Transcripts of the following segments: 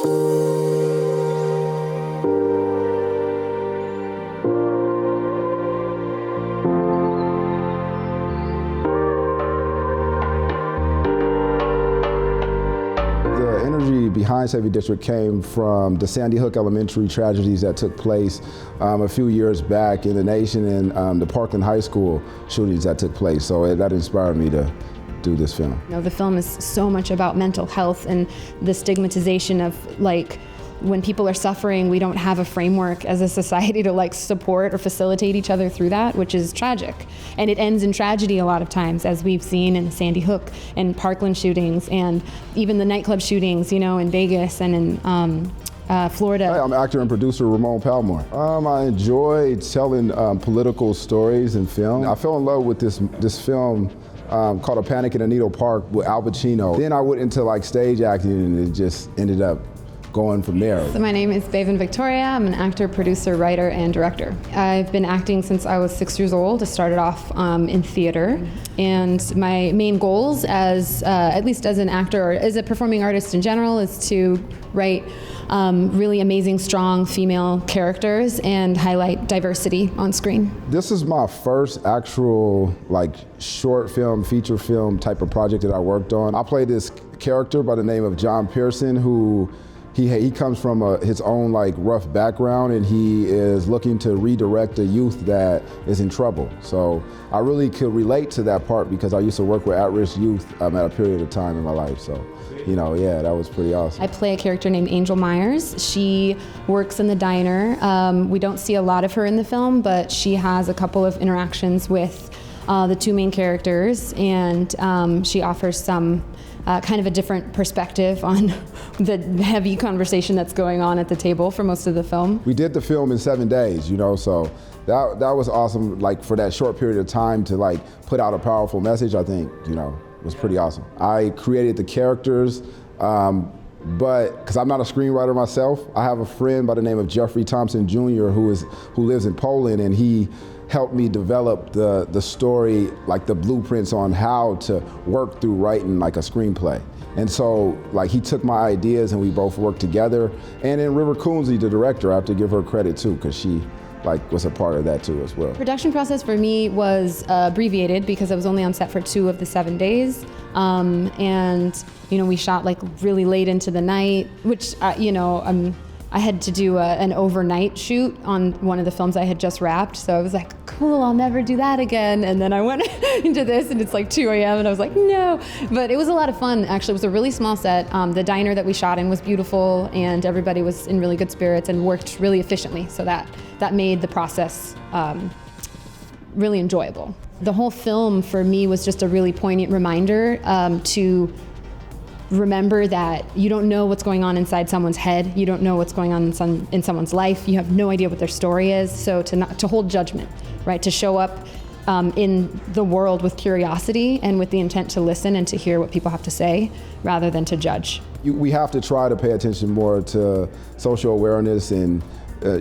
The energy behind Save Your District came from the Sandy Hook Elementary tragedies that took place a few years back in the nation, and the Parkland High School shootings that took place. So that inspired me to do this film. You know, the film is so much about mental health and the stigmatization of, like, when people are suffering, we don't have a framework as a society to like support or facilitate each other through that, which is tragic. And it ends in tragedy a lot of times, as we've seen in the Sandy Hook and Parkland shootings, and even the nightclub shootings, you know, in Vegas and in Florida. Hi, I'm actor and producer Ramon Palmore. I enjoy telling political stories in film. I fell in love with this film called A Panic in a Needle Park with Al Pacino. Then I went into like stage acting, and it just ended up going from there. So my name is Bevan Victoria. I'm an actor, producer, writer, and director. I've been acting since I was 6 years old. I started off in theater, and my main goals as, at least as an actor or as a performing artist in general, is to write really amazing, strong female characters and highlight diversity on screen. This is my first actual like short film, feature film type of project that I worked on. I played this character by the name of John Pearson, who he comes from his own like rough background, and he is looking to redirect a youth that is in trouble. So I really could relate to that part because I used to work with at-risk youth at a period of time in my life. So, you know, yeah, that was pretty awesome. I play a character named Angel Myers. She works in the diner. We don't see a lot of her in the film, but she has a couple of interactions with the two main characters, and she offers some kind of a different perspective on the heavy conversation that's going on at the table for most of the film. We did the film in 7 days, you know, so that was awesome. Like for that short period of time to like put out a powerful message, I think, you know, was pretty awesome. I created the characters, but because I'm not a screenwriter myself, I have a friend by the name of Jeffrey Thompson Jr. who lives in Poland, and he helped me develop the story, like the blueprints on how to work through writing like a screenplay. And so like he took my ideas and we both worked together. And then River Coonsey, the director, I have to give her credit too, because she like was a part of that too as well. Production process for me was abbreviated because I was only on set for 2 of the 7 days. And you know, we shot like really late into the night, which you know, I had to do an overnight shoot on one of the films I had just wrapped. So I was like, cool, I'll never do that again. And then I went into this and it's like 2 a.m. and I was like, no. But it was a lot of fun, actually. It was a really small set. The diner that we shot in was beautiful, and everybody was in really good spirits and worked really efficiently. So that made the process really enjoyable. The whole film for me was just a really poignant reminder to remember that you don't know what's going on inside someone's head. You don't know what's going on in someone's life. You have no idea what their story is. So to hold judgment, right? To show up in the world with curiosity and with the intent to listen and to hear what people have to say rather than to judge. We have to try to pay attention more to social awareness and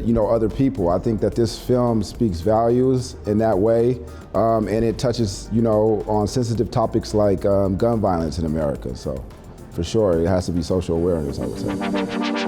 you know, other people. I think that this film speaks values in that way, and it touches, you know, on sensitive topics like gun violence in America. So for sure, it has to be social awareness, I would say.